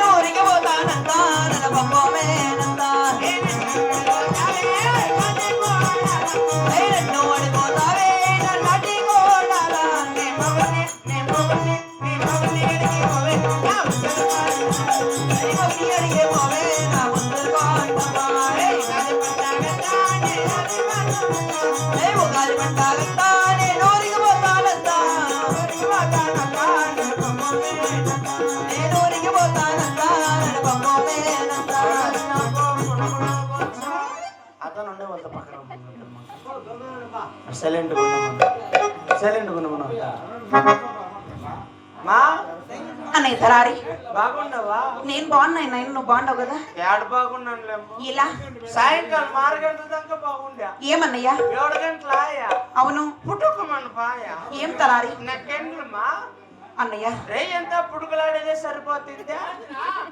ఊరికి పోతానంతా అతను ఉండే వాళ్ళ పక్కన సైలెంట్ మా అన్నయ్య తలారి బాగుండవా? నేను బాగున్నా నువ్వు బాగుండవు కదా? ఏడు బాగున్నాను. ఇలా సాయంకాలం 6 గంటల దాకా బాగుండా. ఏమన్నయ్యా? 7 గంటల ఆయా అవును పుట్టుకోమని పాయా. ఏం తలారి? నాకెండ్లమ్మా అన్నయ్య రే ఎంత పుడుకులాడేదే సరిపోతుందా?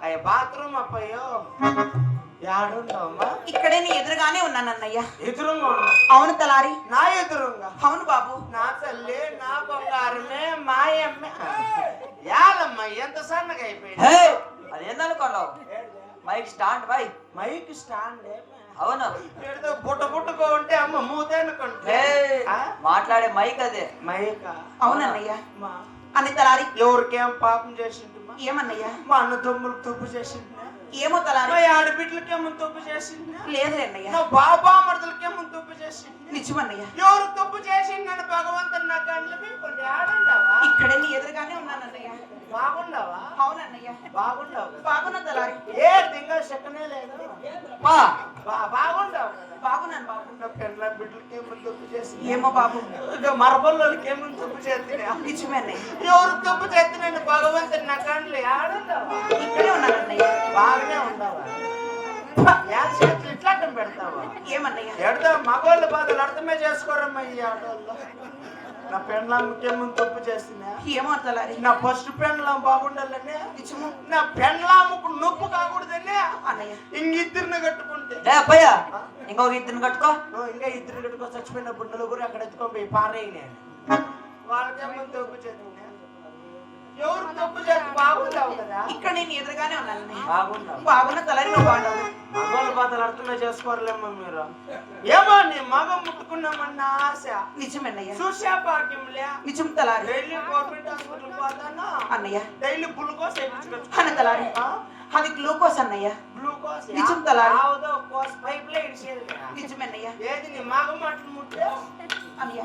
అయ్య బాత్రూమ్ అప్పయ్యో యాడుంటావమ్మా? ఇక్కడే నీ ఎదురుగానే ఉన్నాను అన్నయ్య. ఎదురుగా ఉన్నా? అవును తలారి. నా ఎదురుగా? అవును బాబు. నా తల్లి నా బంగారమే మాయమ్మ. యాలమ్మ ఎంత సన్నగా అయిపోయింది. అదేందనుకున్నావు? Mic stand by. Mic stand? అవును. పుట్టుకో ఉంటే అమ్మ మూతే అనుకుంటే మాట్లాడే మైక్ అదే. మైకా? అవునన్నయ్య. అని తలారి ఎవరికేం పాపం చేసిండు? ఏమన్నయ్యా? మా అన్న తమ్ములకు తప్పు చేసిండు. ఏమో తలారి. మా ఆడబిడ్డలకేమో తప్పు చేసిండు. లేదు అన్నయ్య. నా బాబామర్దులకేమో తప్పు చేసిండు. నిజమన్నయ్య. ఎవరు తప్పు చేసిండు భగవంతుడు నా కళ్ళు మీకుంటే ఆడుండవా? ఇక్కడే నీ ఎదురుగానే ఉన్నానన్నయ్య. బాగుండవా? అవునన్నయ్య. బాగుండవు. బాగున్నా తలారి. ఏ దింగా చెక్కనే లేదు. బాగుండవు. బాగున్నాను బాబు. పెళ్ళ బిడ్డలకేమో తప్పు చేసింది. ఏమో బాబు. మరబల్లకేమో తప్పు చేస్తున్నా. నిజమే అన్నయ్య. ఎవరు తప్పు చేస్తున్నాను భగవంతుడు నా కళ్ళు ఆడుండవా? ఇక్కడే ఉన్నానన్నయ్య. బాగానే ఉండవా? ఇట్లా అడ్డం పెడతావా? ఏమన్నయ్య? ఎడతా మగవాళ్ళ బాధలు అర్థమే చేసుకోరమ్మా ఈ ఆటోల్లో. నా పెండ్లాంకేమో తప్పు చేస్తున్నా. ఏమో తలారి. నా ఫస్ట్ పెండ్లాం బాగుండాలనే. నిజము. నా పెండ్లాముకు నొప్పు కాకూడదనే అన్నయ్య. ఇంగిద్దరిని కట్టుకుంటే. అబ్బయ్యా ఇంకొక ఇద్దరిని కట్టుకో. ఇంకా ఇద్దరు కట్టుకో. చచ్చిపోయిన బుడ్డలు కూడా అక్కడ ఎత్తుకొని పారేయి నేను. వాళ్ళకేమో తప్పు చేస్తున్నా. ఎవరు తప్పు చేసి బాగుండవు కదా? ఇక్కడ నేను ఎదురుగానే ఉన్నాను. బాగుండవు. బాగున్న తలారి నువ్వు బాగుండవు. మగవాళ్ళ బాధలు అర్థమే చేసుకోరలేమ్మా మీరు. ఏమో నీ మగం ముట్టుకున్నామన్న ఆశ. నిజమన్నయ్య. చూసా భాగ్యంలే. నిజం తలారి. డైలీ గవర్నమెంట్ హాస్పిటల్ పోతానా అన్నయ్య. డైలీ గ్లూకోజ్ వేయించుకోవచ్చు. అన్న తలారి. అది గ్లూకోజ్ అన్నయ్య. గ్లూకోజ్ నిజం తలారి. Pipe line నిజమన్నయ్య. ఏది నీ మగం అట్లు ముట్టే అన్నయ్య.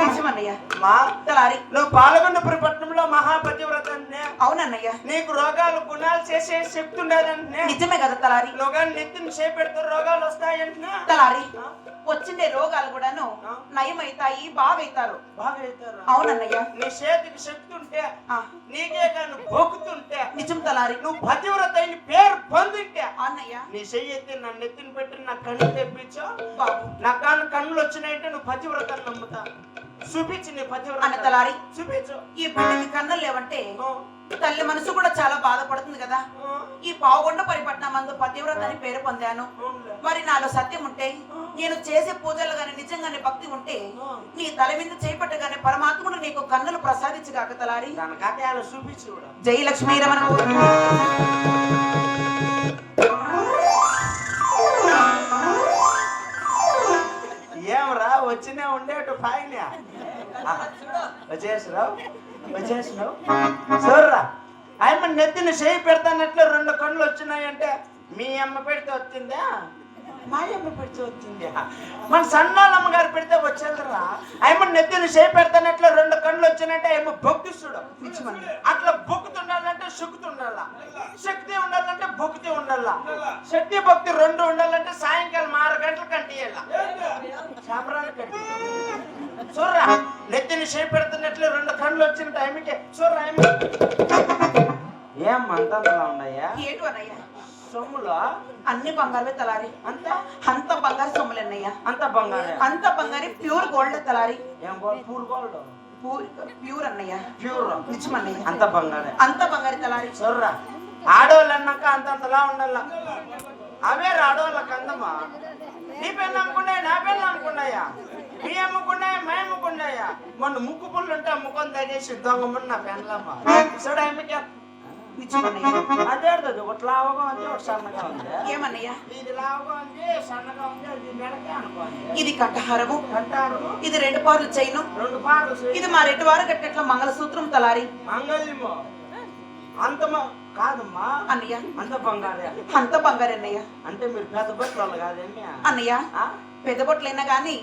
నిజమన్నయ్య. మా తలారి. నువ్వు పాల్గొన్నపురి పట్టణంలో మహాపతివ్రత అంటే అవునన్నయ్య. నీకు రోగాలు గుణాలు చేసే శక్తి ఉండదంటే. నిజమే కదా తలారి. రోగాలు నెత్తిని చేపెడితే రోగాలు వస్తాయంటే. తలారి వచ్చిండే రోగాలు కూడాను నయమైతాయి. బాగైతారు. అవునన్నయ్య. నీ చేతికి శక్తి ఉంటే నీకే కానీ బొక్కుతుంటే. నిజం తలారి. నువ్వు పతివ్రత అయిన పేరు పొందింటే. అన్నయ్య. నీ చెయ్యి ఎత్తి నా నెత్తిని పెట్టి నా కన్ను తెప్పించు బాబు. నా కన్నులు వచ్చినాయంటే నువ్వు పతివ్రతను నమ్ముతా. చూపించు నీ పతివ్రత. అన్న తలారి చూపించు. ఈ బిడ్డకి కన్నులు లేవంటే తల్లి మనసు కూడా చాలా బాధపడుతుంది కదా. ఈ పావుగొండ పరిపట్నం మందు పతివ్రత అని పేరు పొందాను. మరి నాలో సత్యం ఉంటే, నేను చేసే పూజలు గాని నిజంగానే భక్తి ఉంటే, నీ తల మీద చేపట్టగానే పరమాత్ముడు నీకు కన్నులు ప్రసాదించగాక తలారి. చూపించు. జై లక్ష్మీ రమణ. ఏమరా వచ్చినే ఉండేటు ఫైన్ వచ్చేసిరావు చూడరా. ఆయమ్మ నెత్తిన చేయి పెడతానట్లు 2 కళ్ళు వచ్చినాయంటే మీ అమ్మ పెడితే వచ్చిందా? మా అమ్మ పెడితే వచ్చింది. మన సన్నాళ్ళమ్మ గారు పెడితే వచ్చేదరా. ఆయమ్మ నెత్తిన చేయి పెడతానట్లు 2 కళ్ళు వచ్చినాయంటే ఆయమ్మ భక్తిస్తుడు. అట్లా బొక్కుతుండాలంటే శుక్కుతుండాలా. శక్తి ఉండాలంటే భక్తి ఉండాలా. శక్తి భక్తి 2 ఉండాలంటే సాయంకాలం 6 గంటల కంటియాల సాంబ్రాన్ని కట్టి చూడరా. నెత్తిని చేయి పెడుతున్నట్లు 2 కళ్ళు వచ్చిన టైంకి చూడరా. ఏం అంతలా ఉన్నాయా? ఏటు అన్నయ్య. సొమ్ములో అన్ని బంగారమే తలారి. అంత బంగారు సొమ్ములు అన్నయ్య. అంత బంగారు. అంత బంగారు ప్యూర్ గోల్డ్ తలారి. ఏం పూర్ గోల్డ్? ప్యూర్ అన్నయ్య. ప్యూర్ నిజమన్నయ్య. అంత బంగారే. అంత బంగారు తలారి. చూడరా. ఆడవాళ్ళు అన్నాక అంతంతలా ఉండాల. అవే ఆడవాళ్ళకి అందమా. నీ పెళ్ళి అమ్ముకున్నాయా నా పెళ్ళి అమ్ముకున్నాయా? మీ అమ్ముకున్నాయా మా అమ్ముకున్నాయా? మొన్న ముక్కు పుల్లు ఉంటే ముఖం తగేసి దొంగమని నా పెళ్ళమ్మ చూడ అమ్మకి. అదే ఒకటి లావుగా ఉంది ఒకటి సన్నగా ఉంది. ఏమన్నయ్య? ఇది లావుగా ఉంది సన్నగా ఉంది. అది మెడకే అనుకోండి. ఇది కంఠహారము. ఇది 2 పార్లు చైను. 2 పార్లు. ఇది మా 2 వారు కట్టేట్ల మంగళసూత్రం తలారి. మంగళమో అంత కాదమ్మా అన్నయ్య. అంత బంగారే. అంత బంగారే అన్నయ్య. అంటే మీరు పెద్ద బొట్లు కాదేమి అన్నయ్య? పెద్ద బొట్లైనా గాని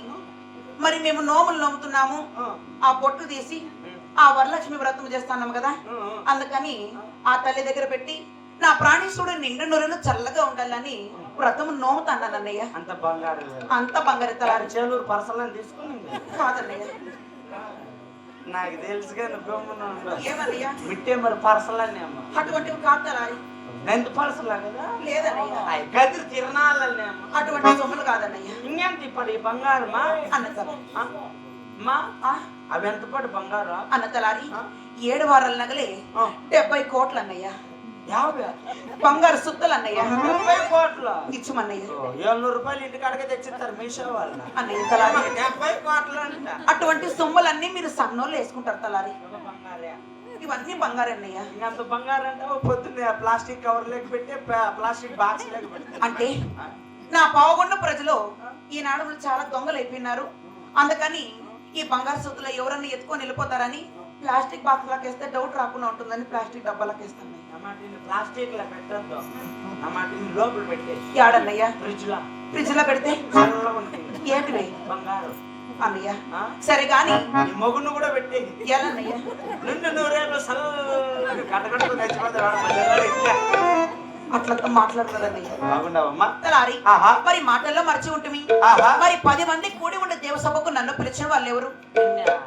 మరి మేము నోములు నోముతున్నాము, ఆ బొట్టు తీసి ఆ వరలక్ష్మి వ్రతం చేస్తున్నాం కదా, అందుకని ఆ తల్లి దగ్గర పెట్టి నా ప్రాణేశ్వరుడు నిండు నూరులు చల్లగా ఉండాలని వ్రతం నోముతాను అన్నయ్య. అంత బంగారు అంత బంగారు తలారి చేలూరు పరసలని తీసుకుని కాదన్నయ్య. నాకు తెలుసుగా నువ్వు ఏమన్నయ్య? మిట్టే మరి పరసలన్నీ అమ్మ, అటువంటివి కాదు తలారి. నంది పరసలా కదా, లేదన్నయ్య. గదిరి తిరణాలన్నీ అమ్మ, అటువంటి సొమ్ములు కాదన్నయ్య. ఇంకెంత ఇప్పుడు ఈ బంగారమా అన్నతల అమ్మా? అవి ఎంత పాటు బంగారు అన్నతలారి 7 వారాల నగలే 70 కోట్లు అన్నయ్య. 50 బంగారు సుత్తలు అన్నయ్య. 30 కోట్లు ఇచ్చుమన్నయ్య. 700 రూపాయలు ఇంటికాడకే తెచ్చిస్తారు మీషో వాళ్ళు అన్నయ్య తలారి. 70 కోట్లు అంట. అటువంటి సొమ్ములన్నీ మీరు సన్నోళ్ళు వేసుకుంటారు తలారి. బంగారే ఇవన్నీ బంగారు అన్నయ్య. ఇంకంత బంగారు అంటే పొద్దున్నే ప్లాస్టిక్ కవర్ లేక పెట్టి ప్లాస్టిక్ బాక్స్ లేక పెట్టి అంటే నా పావుగొండ ప్రజలు ఈనాడు చాలా దొంగలు అయిపోయినారు, అందుకని ఈ బంగారు సుత్తులో ఎవరన్నా ఎత్తుకొని వెళ్ళిపోతారని ప్లాస్టిక్ బాక్స్ లాకేస్తే డౌట్ రాకుండా ఉంటుందని ప్లాస్టిక్ డబ్బాలకు వేస్తాను. ప్లాస్టిక్ లో పెట్టద్దు, లోపల పెట్టేసి యాడన్నయ్య? ఫ్రిడ్జ్ లో పెడితే చల్లగా ఉంటుంది ఏంటివి బంగారు అన్నయ్య. సరే గాని ఈ మొగును కూడా పెట్టి ఏలన్నయ్య? నిండు నూరేళ్ళు చల్లగా కట్టకట్టుకుని తెచ్చిపోతాడు. అట్లంతా మాట్లాడుతుందన్నయ్య. బాగుండవమ్మా తలారి. ఆహా. మరి మాటల్లో మర్చి ఉంటుంది. ఆహా. మరి 10 మంది కూడి ఉండే దేవసభకు నన్ను పిలిచిన వాళ్ళు ఎవరు?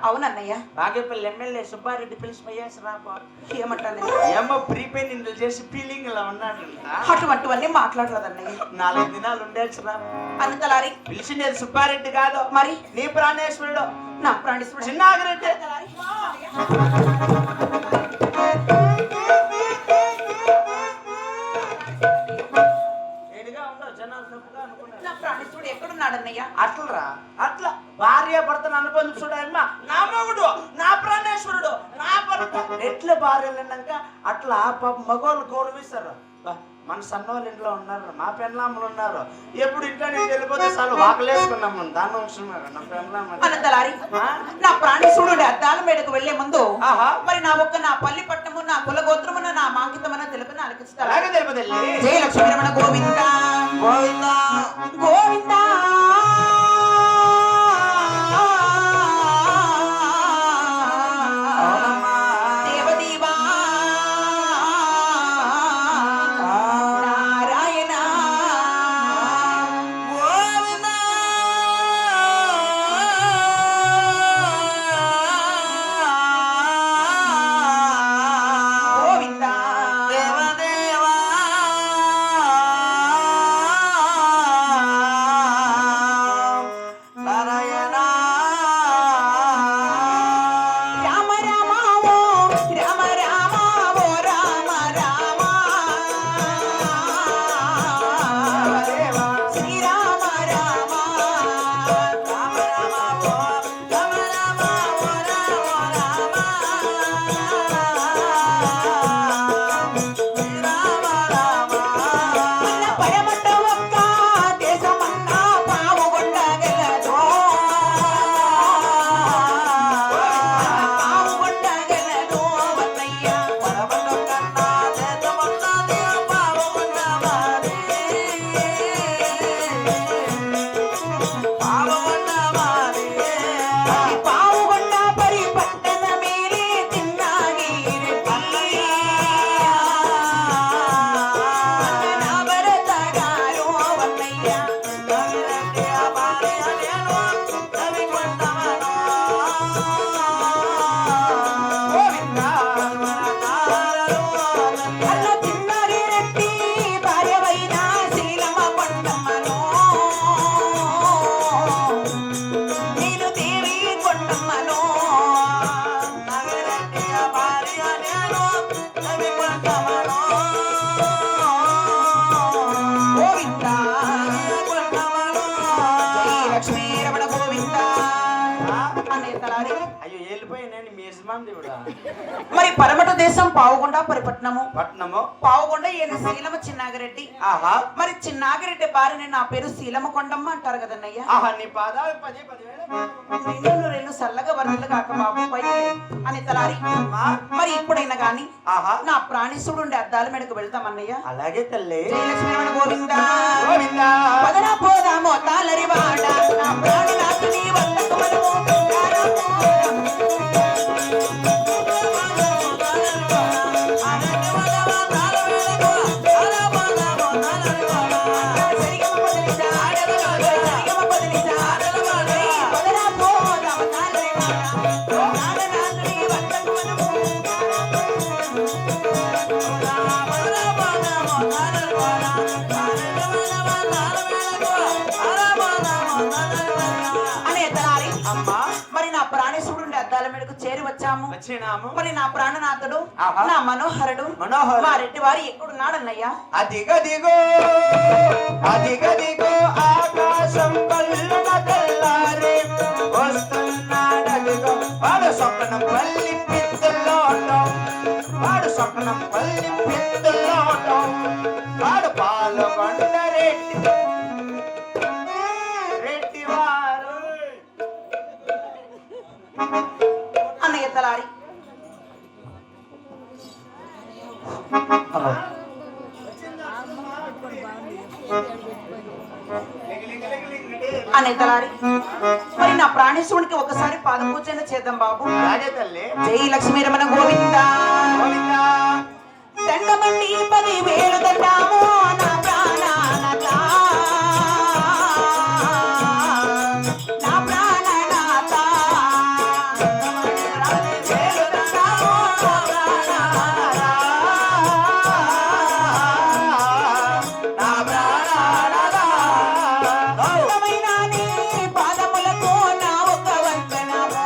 అవునన్నయ్య. బాగేపల్లి ఎమ్మెల్యే సుబ్బారెడ్డి పిలిచి పోయేసి రాబో. ఏమంటాను? ఏమో ప్రీపెయిన్ నిందులు చేసి ఫీలింగ్ ఇలా ఉన్నాడు. అటువంటివన్నీ మాట్లాడలేదన్నయ్య. 4 దినాలు ఉండేసి రా అని తలారి. పిలిచిండేది సుబ్బారెడ్డి కాదు, మరి నీ ప్రాణేశ్వరుడు నా ప్రాణేశ్వరుడు చిన్నాగిరెడ్డి. నా ప్రాణేశ్వరుడు ఎక్కడున్నాడన్నయ్య? అట్లరా అట్లా భార్య భర్తను అనుబంధించుడు అమ్మా, నా మగుడు నా ప్రాణేశ్వరుడు నా భర్త ఎట్లా భార్యలు అన్నాక అట్లా మగవాళ్ళు గౌరవిస్తారు. మన సన్నవాళ్ళు ఇంట్లో ఉన్నారు, మా పెళ్ళాములు ఉన్నారు, ఎప్పుడు ఇంట్లో నేను వెళ్ళిపోతే చాలు వాకలేసుకున్నాము దాని అవసరమే నా పెళ్ళాము. నా ప్రాణేశ్వరుడు అద్దాల మేడకు వెళ్లే ముందు ఆహా. మరి నా నా పల్లి పట్టము నా కులగోత్రమున నా మాంకితమన తెలుపున అలికిస్తాడు. అలాగే తెలుపది. జయ లక్ష్మీ రమణ గోవింద గోవింద గోవింద. దేవదేవా నారాయణ గోవింద గోవింద దేవదేవా నారాయణ. రామ రామ ఓ రామ రామ ఓ రామ రామ దేవా శ్రీరామ రామ రామ రామ ఓ రామ రామ ఓ రామ రామ శ్రీరామ రామ. మన పరమట ఒక్క దేశమన్నా పావుగొండగలదు పావుగొండగలదు వన్నయ్య. పరమటం కన్నా దేశమన్నది పావగుండమాది. పావగుండమాది. ఈ పావుగొండ పరి పట్టణ మేలే తిన్నాగిరి నా భరత గారు వన్నయ్య. నవిరెడ్డి భార్య నేను నవికొండమను. గోవింద వరదారలు అన్న తిన్నాగి రెడ్డి భార్యవైన శీలమ కొండమ్మను నేను దేవి కొండమ్మను. నవిరెడ్డి భార్య నేను నవికొండమను. గోవింద కొండమను. జై లక్ష్మీ రమణ గోవింద అనే తలారి. అయ్యో వెళ్ళిపోయి నేను మీ యజమాని దేవుడా. మరి పరమట దేశం పావుగొండ పరిపట్నము. పట్నము. పావుగొండ ఈయన శీలమ చిన్నాగిరెడ్డి. ఆహా. మరి చిన్నాగిరెడ్డి భార్యని నా పేరు శీలమ కొండమ్మ అంటారు కదన్నయ్య. ఆహా నీ పాదాలు 10,000 నిన్ను రెండు సల్లగా వరదలు కాక బాబు పైకి అని తలారి. మరి ఇప్పుడైనా గాని ఆహా. నా ప్రాణేశ్వరుడు ఉండే అద్దాల మేడకు వెళ్తామన్నయ్య. అలాగే తల్లి. జయలక్ష్మీ రమణ గోవింద గోవింద పదన పోదామో తాలరి వాడ నా ప్రాణనాథుని వద్దకు ఏమ్మా మరి నా ప్రాణేశ్వరుడు అద్దాల మీదకు చేరి వచ్చాము. వచ్చినాము. మరి నా ప్రాణనాథుడు ఆహా. నా మనోహరుడు మనోహరుడు. మా రెడ్డి వారు ఎక్కడున్నాడన్నయ్యా? అదిగదిగో అదిగదిగో ఆకాశం కళ్ళున తెల్లారి వస్తున్నాడదిగో వాడు స్వప్నం పల్లి పిత్తుల్లోటం వాడు స్వప్నం పల్లి పిత్తుల్లోటం వాడు పాల్గొండ రెడ్డి వారు. అన్నయ్య తలారి అన్నయ్య తలారి మరి నా ప్రాణేశ్వరునికి ఒకసారి పాదపూజన చేద్దాం బాబు. రాజే తల్లి జై లక్ష్మీ రమణ గోవింద గోవిందా. దండమండి 10,000 దండాము నా ప్రాణనాథ నా ప్రాణనాథ 10,000 దండాము నా ప్రాణనాథ నా ప్రాణనాథ అందమైన నీ పాదములకు నా ఒక వందనము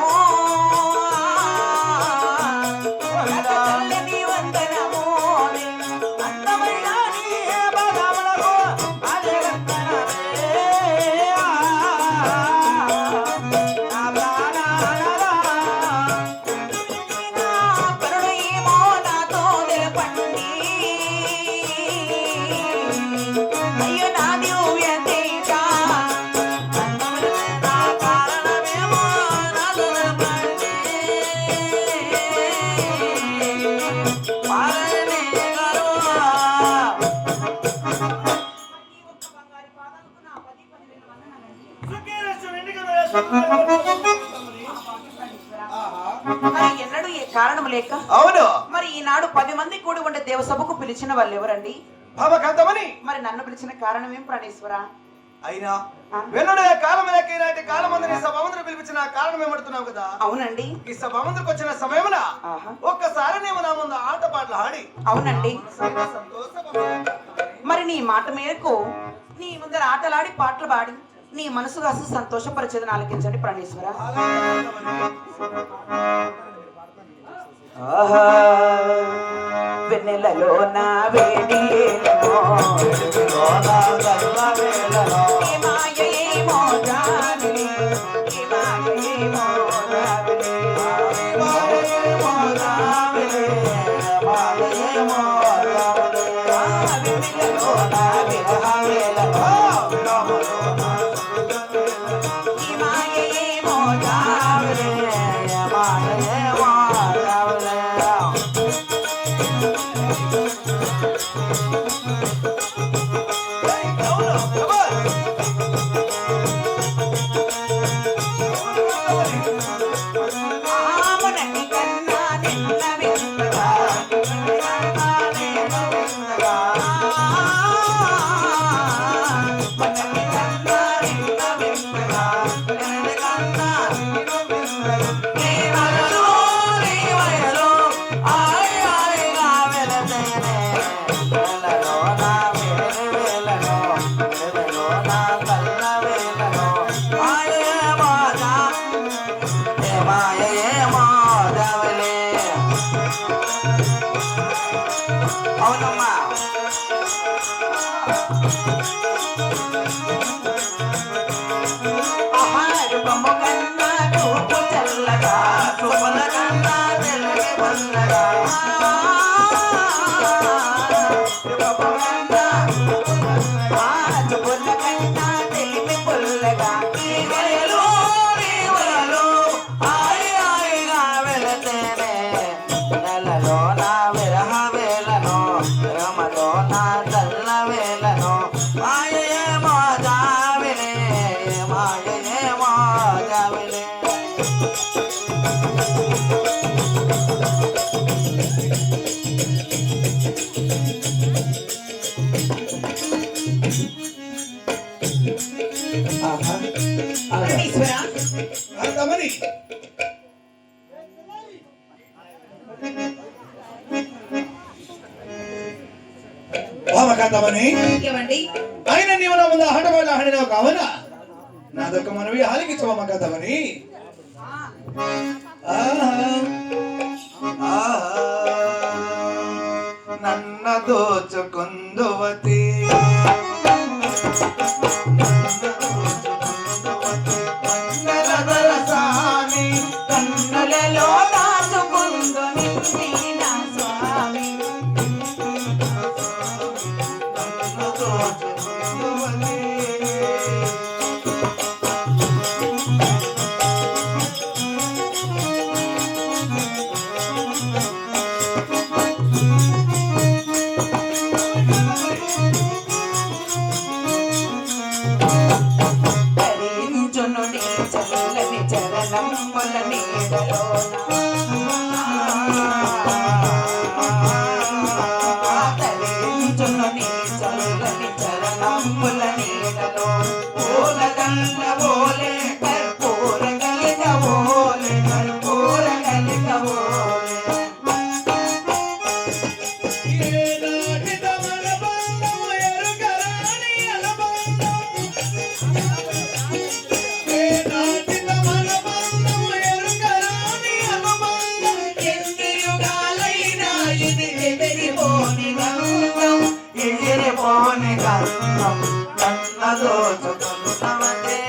తల్లి వందనము అందమైన నీ పాదములకు అదే వందనమే నా ప్రాణనాథ నా కరుణ ఏమో నాతో తెలపండి అయ్యో నా దివ్య తేజ నా కారణమేమో నాతో తెలపండి పాలనే కరుణ మరి ఎన్నడూ ఏ కారణం లేక అవును మరి ఈనాడు 10 మంది కూడి ఉండే దేవసభకు పిలిచిన వాళ్ళు ఎవరండి? భవకంతమని మరి నన్ను పిలిచిన కారణం ఏం ప్రాణేశ్వర? అయినా వెన్నుడే కాలం లేకైనాటి కాలమందని సభమందును పిలిపించిన కారణం ఏమడుతున్నావు కదా. అవునండి. ఈ సభమందుకు వచ్చిన సమయమున ఆహా. ఒక్కసారి నేను నా ముందు ఆట పాటలు ఆడి అవునండి. సంతోషపడ. మరి నీ మాట మేరకు నీ ముందర ఆటలాడి పాటలు పాడి నీ మనసు కాస్త సంతోషపరిచేదని ఆలకించండి ప్రాణేశ్వర. వెన్నెలలో నా వేడి అవునమ్మా. రూపము కన్నా చూపు చల్లగా చూపుల కన్నా తెల్లగి పొందగా రూపము కన్నా చూపుల కన్నా తెలివి పొల్లగా ఈ వయలు హాయి హాయిగా వెళతేనే నెలలో నా విరహ వేలను రమలో నా తల్ల వేలను మాయే మోదావిలే మాయే మోదావిలే. ఈశ్వరా ఏమండి ఆయన నీవు నా ముందు ఆటపాటలు ఆడినావు కావున నాదొక మనవి ఆలకించవమ్మ కథమని ನನ್ನ ದೋಚುಕೊಂದುವತಿ కన్నలదర సామి కన్నులలో దాచుకుందు నిన్నే నా స్వామి. నన్ను దోచుకొందువతి. ధరించును నీ చల్లని చరణముల నీడలోన. ధరించును నీ చల్లని చరణముల నీడలో. పూలదండ ఓలే కర్పూర కలిగ ఓలే కర్పూర కలిగ ఓలే. ఏనాటిద మన బంధము ఎరుగరాని అనుబంధం. ఏనాటిద మన బంధము ఎరుగరాని అనుబంధం. ఎన్ని యుగాలైనా ఇది ఎదిరిపోని గంధం. ఎగిరిపోని గంధం నన్న దోచుకొందువతి.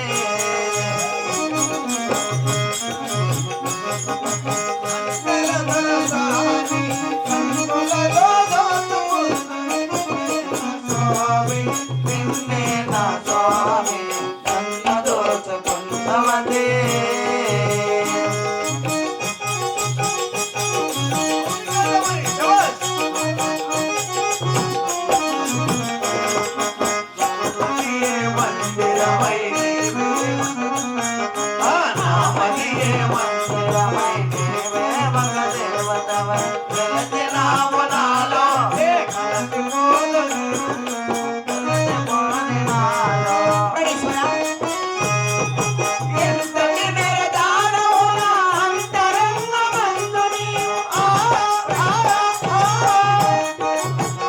కన్నలదర సామి కన్నులలో దాచుకొందువతి. స్వామి నిన్నే నా స్వామి నన్న దోచుకొందువతి. మందిరమై నీవే, ఆ నామదియే మందిరమై నీవే, మగ దేవతవై వెలసినావు నాలో. ఏ కలసిపోదు కలసిపోని నాలో. ఎంతటి మెరదానవు నా అంతరంగమందు నీవు.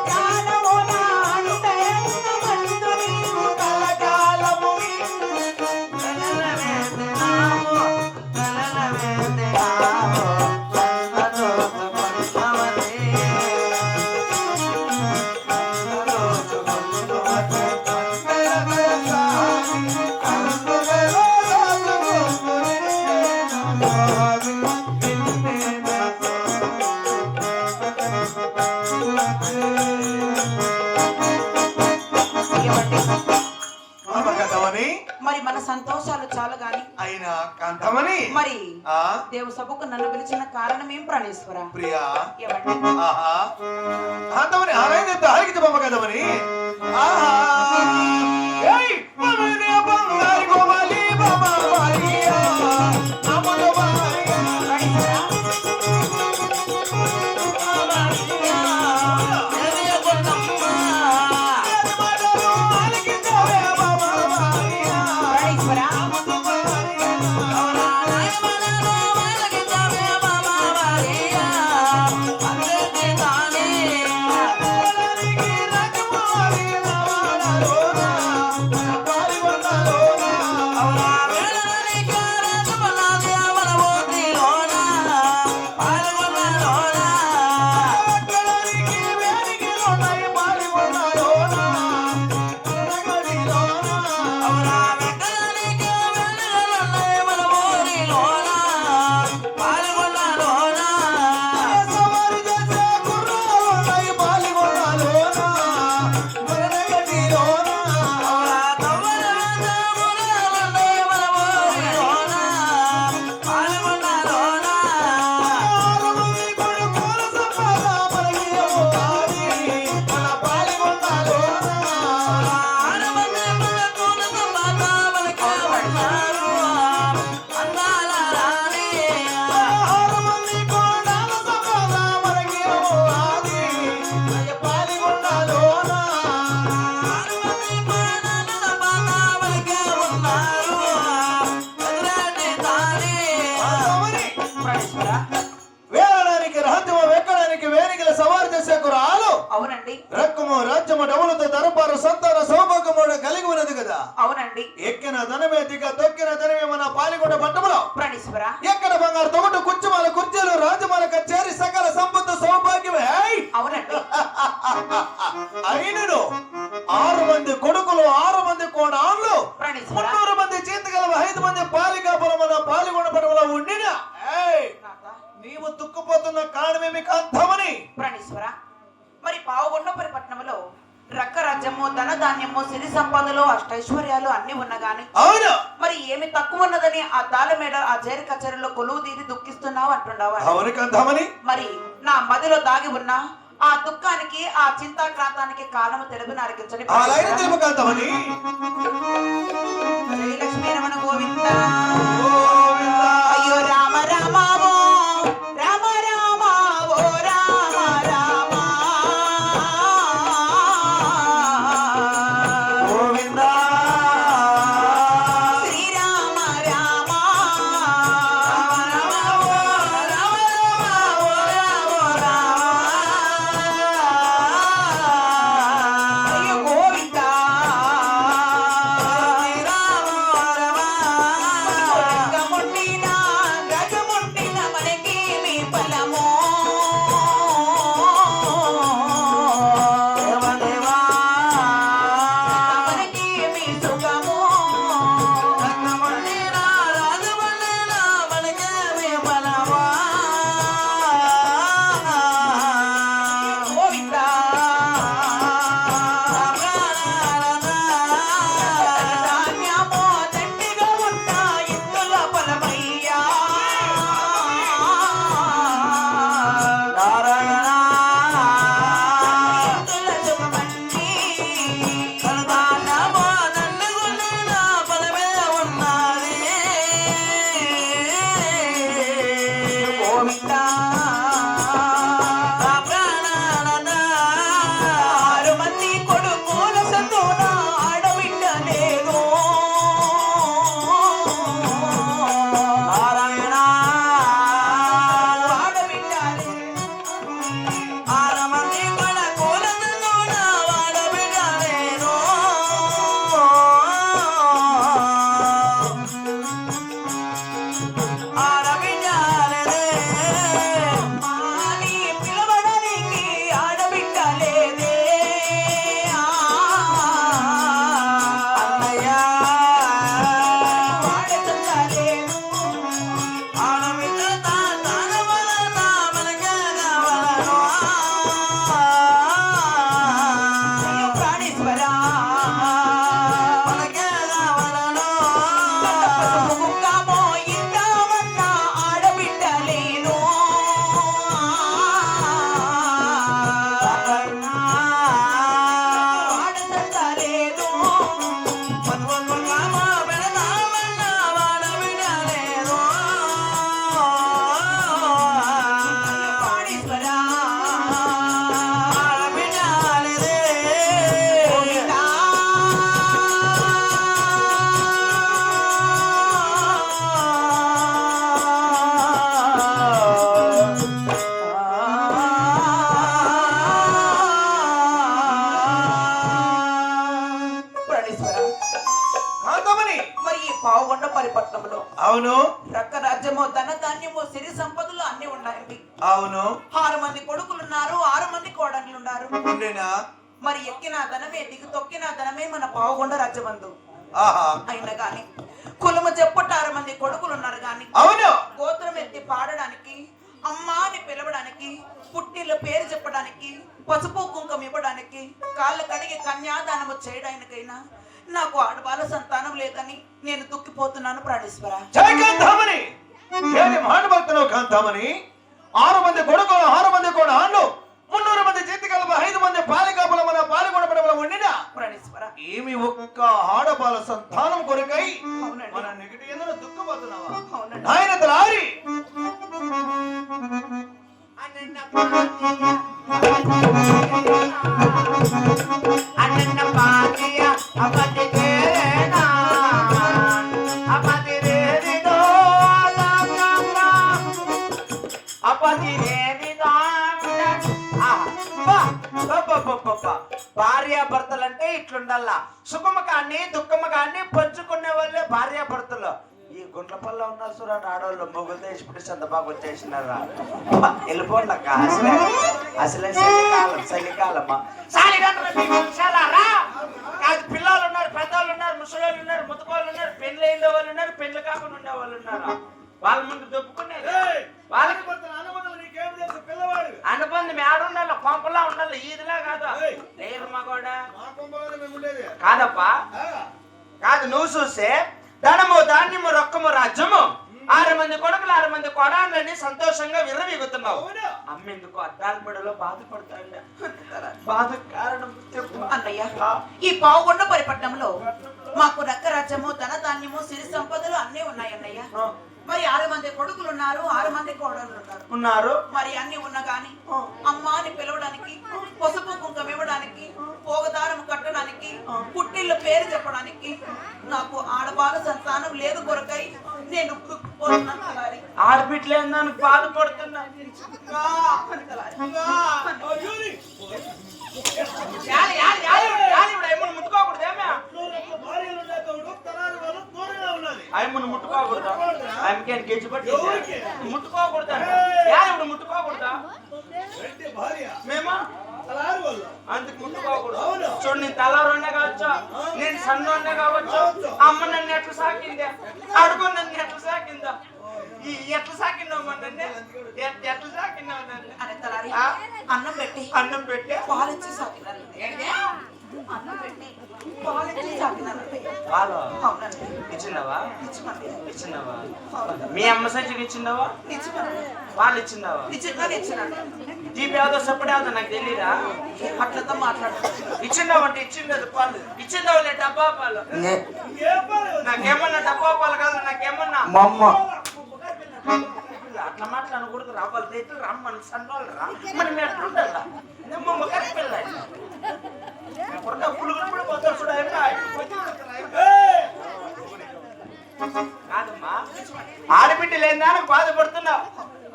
జ్ఞానము నా అంతరంగమందు నీవు. కలకాలము కలలవేసినావు, కలలవేసినావు, నన్ను దోచుకొందువతి. నన్ను దోచుకొందువతి. కన్నలదర సామి కన్నులలో దాచుకొందువతి. స్వామి నిన్నే నా ఏమండి? స్వామి మరి మన సంతోషాలు చాలు గాని అయినా కాంతమని మరి ఆ దేవు సభకు నన్ను పిలిచిన కారణం ఏం ప్రాణేశ్వర? ప్రియా ఏమండి? ఆహా కాంతమని ఆలయం తాలికి బొమ్మ కదమని ఆహా ఏయ్ మమనే బంగారు గోవాలి బాబా వారియా అమలు వారియా వారియా ఏనే కొన్నమ్మ మడలో ఆలికి తోవే బాబా వారియా ప్రాణేశ్వర అమలు వారియా అవునా నాయమనలో వాళ్ళకి తోవే బాబా వారియా అందరికీ తానే ఆలనికి రాజమారి రావణలోనా పాల్గొనలోనా అవునా వేళనికి రాజమలాది అవల ఓటిలోనా పాల్గొనలోనా అక్కడికి వేడికి ఉన్నాయి పాల్గొనలోనా నగడిలోనా అవునా వెక్కడానికి వెళ్ళగలన్నాయి మన ఊరిలోనా పాల్గొనలోనా సవారి చేసే గుర్రాలు ఉన్నాయి పాల్గొనలోనా నగడిలోనా అవునా తవ్వల రాజములన్నాయి మన ఊరిలోనా పాల్గొనలోనా ఆరుమంది కొడుకుల సంపద మనకి ఇవ్వాలి మన పాల్గొనలోనా ఆడమంది మనకున్న సంపద మనకే ఉన్నారు అందాల రాణి ఆరుమంది కోడాల సంపద మనకి ఇవ్వాలి మన పాల్గొనలోనా ఆడమంది మనకున్న సంపద మనకే ఉన్నారు ఎదురాటి తానే ప్రాణేశ్వర వేలడానికి రహస్యము వెక్కడానికి వేనికల సవారు చేసే కురాలు అవునండి రక్కము రాజ్యము డవులతో దరబారు సంతాన సౌభాగ్యముడు కలిగి ఉన్నది కదా అవునండి ఎక్కిన ధనమే దిగ తొక్కిన ధనమే మన పాలిగొండ పట్టములో ప్రాణేశ్వర ప్రాణేశ్వర ఎక్కడ బంగారు తొగటు కుర్చీమాల కుర్చీలు రాజమాల కచేరి సకల సంపద సౌభాగ్యమే అవునండి. అయినను 6 మంది కొడుకులు 6 మంది కోడాళ్ళు ప్రాణేశ్వర 300 మంది చేతిగల 5 మంది పాలికాపురమున పాల్గొనపడవల ఉండిన నీవు దుఃఖపోతున్న కారణమేమి కాంతమని ప్రాణేశ్వర మరి పావుగొండపరి పట్టణంలో రక్కరాజ్యము ధనధాన్యము సిరి సంపదలు అష్టైశ్వర్యాలు అన్ని ఉన్నా గాని అవును మరి ఏమి తక్కువ ఉన్నదని ఆ తాళమేడ ఆ చేరి కచేరీలో కొలువు తీరి దుఃఖిస్తున్నావు అంటున్నావా? అవును కాంతమని మరి నా మదిలో దాగి ఉన్న ఆ దుఃఖానికి ఆ చింతాక్రాంతానికి కారణము తెలుగు నరికించండి. అలాగే తెలుపు కాంతమని లక్ష్మీ రమణ గోవింద గోవిందా. అయ్యో రామ రామావో రామ రామావో రామ రామ గోవిందా. శ్రీరామ రామ అయ్యో గోవింద గజముండిన గజముండిన మనకి మీ ఫలము మనకి మీ సుఖము గోవింద ధాన్యము దండిగా ఉన్న ఇందుల ఫలమయ్యా ఇందుల సుఖమండి గోవింద 6 మంది కొడుకుల సతోన ఆడబిడ్డ లేదు ఆడబిడ్డ అని పిలవడానికి ఆడబిడ్డ లేదే వాడకుండా లేదు అయ్యో ప్రాణేశ్వర పసుపు కుంకుమో ఇద్దామన్న ఆడబిడ్డ లేదు వాడకుండా లేదు ప్రాణేశ్వర గోవిందా. ప్రాణేశ్వర కాంతమని మరి ఈ పావుగొండ పరిపట్నంలో అవును రక్క రాజ్యము ధనధాన్యము సిరి సంపదలు అన్ని ఉన్నాయండి. అవును 6 మంది కొడుకులున్నారు 6 మంది కోడళ్ళు ఉన్నారు. ఉండినా మరి ఎక్కిన ధనమే దిగు తొక్కిన ధనమే మన పావుగొండ రాజ్యమందు ఆహా అయినా గాని కులము చెప్పట 6 మంది కొడుకులు ఉన్నారు గాని అవును గోత్రం ఎత్తి పాడడానికి అమ్మా అని పిలవడానికి పుట్టిల పేరు చెప్పడానికి పసుపు కుంకుమ ఇవ్వడానికి కాళ్ళ కడిగి కన్యాదానము చేయడానికైనా నాకు ఆడవాళ్ళ సంతానం లేదని నేను దుఃఖిపోతున్నాను ప్రాణేశ్వర. జై కాంతమని ఏది మానభక్తులు కాంతమని 6 మంది కొడుకులు 6 మంది కోడాళ్ళు 300 మంది చేతిగల 5 మంది పాలికాపురమున పాల్గొనపడవల ఉండిన ప్రాణేశ్వర ఏమి ఒక్క ఆడబాల సంతానం కొరకై అవునండి. మన నెగటి ఎందుకు దుఃఖపోతున్నావా అవునండి. ఆయన తలారి అన్న పాతియ అపతి తేనా అపతి రేదిదో అపతి రేదిదో భార్యాభర్తలు అంటే ఇట్లుండల్లా సుఖము కానీ దుఃఖము కానీ పంచుకునే వాళ్ళే భార్యాభర్తలు. ఈ గుంట్లపల్లి ఉన్నారు చూడండి ఆడవాళ్ళు మొగ్గులతో ఇప్పుడు ఎంత బాగా వచ్చేసినారా వెళ్ళిపోండి అక్క అసలే చలికాలమ్మా కాదు పిల్లలు ఉన్నారు పెద్దవాళ్ళు ఉన్నారు ముసలోళ్ళు ఉన్నారు ముతకోళ్ళు ఉన్నారు పెళ్లి అయిన వాళ్ళు ఉన్నారు పెళ్లి కాకుండా ఉండే వాళ్ళు ఉన్నారు వాళ్ళ ముందు దొప్పుకునేది వాళ్ళకి అనుబంధం ఏడుండాలి పంపలా ఉండాలి ఈదిలా కాదు లేరు మగోడా కాదప్పా కాదు నువ్వు చూస్తే ధనము ధాన్యము రొక్కము రాజ్యము 6 మంది కొడుకులు 6 మంది కొడాలని సంతోషంగా విర్రవీగుతున్నావు అమ్మెందుకు అద్దాల పడలో బాధపడతాడు బాధ కారణం చెప్పు అన్నయ్య ఈ పావుగొండ పరిపట్నంలో మాకు రక్కరాజ్యము ధన ధాన్యము సిరి సంపదలు అన్నీ ఉన్నాయి అన్నయ్య మరి 6 మంది కొడుకులు ఉన్నారు 6 మంది కోడళ్ళు ఉన్నారు మరి అన్ని ఉన్నా గాని అమ్మ అని పిలవడానికి పసుపు కుంకం ఇవ్వడానికి పోగదారం కట్టడానికి పుట్టిళ్ళ పేరు చెప్పడానికి నాకు ఆడబాల సంతానం లేదు కొరకై నేను ఆడబిడ్డలేదని బాధపడుతున్నా ముట్టుకోకూడదేమే ఆయమ్మను ముట్టుకోకూడదా ఆయనకి గెజ్జి పట్టి ముట్టుకోకూడదా ఇప్పుడు ముట్టుకోకూడదా మేమా అందుకు ముట్టుకోకూడదు చూడు నేను తలారుండే కావచ్చు నేను సన్నుండే కావచ్చు అమ్మ నన్ను ఎట్లా సాకిందే అడుగు నన్ను ఎట్లా సాకిందా ఈ ఎట్లా సాకిందమ్మంటే ఎట్లా సాకిందామని అన్నం పెట్టి పాలిచ్చి సాకినారు అన్నం పెట్టి పాలిచ్చి సాకినారు ఇచ్చినావా ఇచ్చినావా మీ అమ్మ సచ్చికి ఇచ్చినావా వాళ్ళు ఇచ్చినావా జీప్ ఏదో సప్పుడు ఏదో నాకు తెలియదా అట్లతో మాట్లాడుతూ ఇచ్చిందామంటే ఇచ్చిండదు పాలు ఇచ్చిందావులే డబ్బా పాలు నాకేమన్నా డబ్బా పాలు కాదు నాకేమన్నా అట్లా మాట్లాడకూడదు రావాలి రైతులు రమ్మని సన్నోళ్ళు రా మరి మేము ఎట్లా ఉండాలా మమ్మ కరెక్ట్ పిల్లండి పులుగులు కూడా పోతారు చూడ కాదమ్మా ఆడబిడ్డ లేని దానికి బాధపడుతున్నావు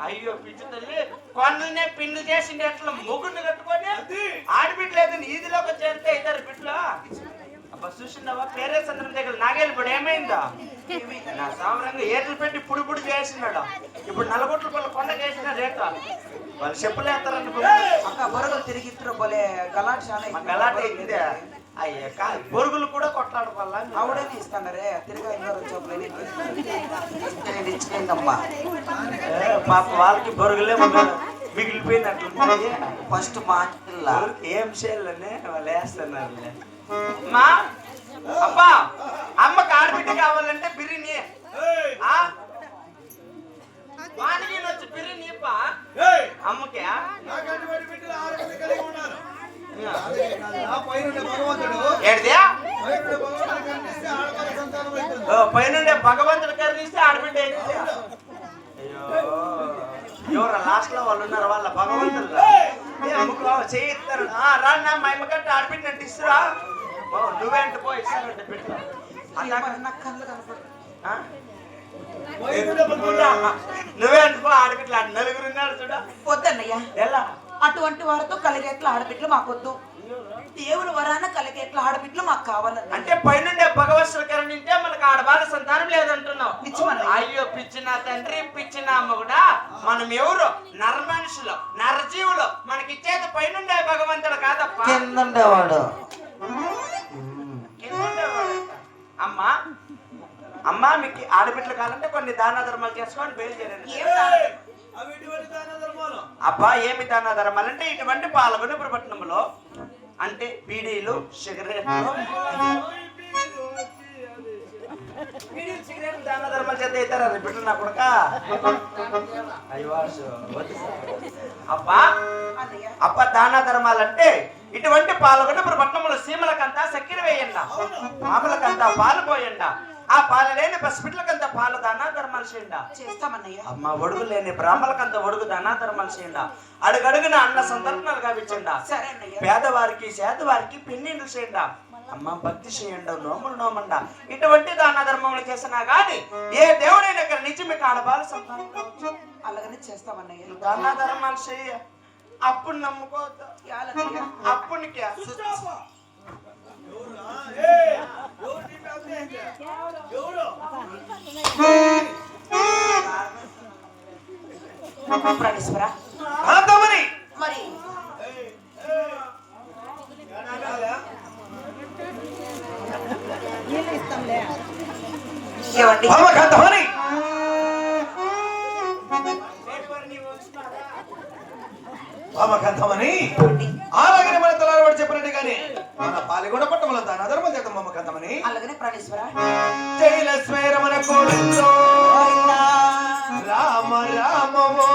అయ్యో పిచ్చి తల్లి కొండలనే పిండి చేసింది అట్లా మొగుడిని కట్టుకొని ఆడబిడ్డ లేదని ఈదిలోకి చేరితే 2 బిడ్డలు అబ్బా చూసిందావా పేరే సంద్రం దగ్గర నాగేళ్ళిపడి ఏమైందా నా సామరంగా ఏట్లు పెట్టి పుడి చేసినాడు ఇప్పుడు 4 కోట్ల రూపాయల కొండ చేసిన రేట వాళ్ళు చెప్పులేస్తారనుకో అక్క బొరగలు తిరిగి గలాట అయింది అయ్యా కాదు బొరుగులు కూడా కొట్లాడవాళ్ళ ఆవిడే తీస్తానరే తిరిగి ఇచ్చేయండమ్మా పాప వాళ్ళకి బొరుగులే మిగిలిపోయినట్లు ఫస్ట్ మాటల ఏం చేయాలని వాళ్ళు వేస్తున్నారు మా అబ్బా అమ్మకి ఆడబిడ్డ కావాలంటే బిర్యానీ వానికి వచ్చి బిర్యానీ అమ్మకి పైనుండే భగవంతుడు కరుణిస్తే ఆడబిడ్డ అయింది అయ్యో ఎవరు లాస్ట్ లో వాళ్ళు ఉన్నారు వాళ్ళ భగవంతుడు చేయిస్తారు రాన్నా మా అమ్మకంటే ఆడబిడ్డ ఇస్తురా నువ్వేంటి పో ఇస్తానంటే పెట్టా నువ్వేంటి పో ఆడబిడ్డలు 4 ఉన్నారు చూడ వద్దన్నయ్య ఎలా అటువంటి వారితో కలిగేట్ల ఆడబిడ్డలు మాకొద్దు దేవుని వరాన కలిగేట్ల ఆడబిడ్డలు మాకు కావాలన్న అంటే పైనుండే భగవత్సర కరుణింటే మనకు ఆడబాల సంతానం లేదంటున్నావు అయ్యో పిచ్చిన తండ్రి పిచ్చిన అమ్మ కూడా మనం ఎవరు నర మనుషులు నరజీవులు మనకిచ్చేది పైనుండే భగవంతుడు కాదప్ప కిందుండేవాడు అమ్మా అమ్మా మీకు ఆడబిడ్డలు కావాలంటే కొన్ని దాన ధర్మాలు చేసుకొని బయలుదేరండి అబ్బా ఏమి దాన ధర్మాలు అంటే ఇటువంటి పాల్గొని పట్టణంలో అంటే బీడీలు సిగరెట్లు దాన ధర్మాలు చేత అవుతారా బిడ్డలు నా కొడుక అబ్బా అబ్బా దాన ధర్మాలంటే ఇటువంటి పాల్గొని పట్టణంలో సీమలకంతా చక్కెర వేయండి మామలకంతా పాలు పోయండి ఆ పాలు లేని పసిపిట్లకంత పాలు దానా ధర్మాలు చేయండి అమ్మ ఒడుగు లేని బ్రాహ్మణులకంత ఒడుగు దానా ధర్మాలు చేయండి అడుగడుగున అన్న సంతర్పణలు గావించండి పేదవారికి సేదవారికి పెన్నీళ్ళు చేయండి అమ్మ భక్తి చేయండి నోములు నోమండ ఇటువంటి దాన ధర్మములు చేసినా గాని ఏ దేవుడైనా ఇక్కడ నుంచి మీకు ఆడబాల సంతానం కావచ్చు అలాగనే చేస్తామన్నయ్య దాన ధర్మాలు చేయ అప్పుడు నమ్ముకోవద్దు అప్పునికి ప్రాణేశ్వర కాంతమని మరి ఏమండి బామ కాంతమని బామ కాంతమని అలాగనే మన తలారవాడు చెప్పినట్టు కానీ మన పాలిగొండ పట్టణంలో దాన ధర్మం చేద్దాం బామ కాంతమని అలాగనే ప్రాణేశ్వర జైల స్వేరమన కోరుతో రామ రామ ఓ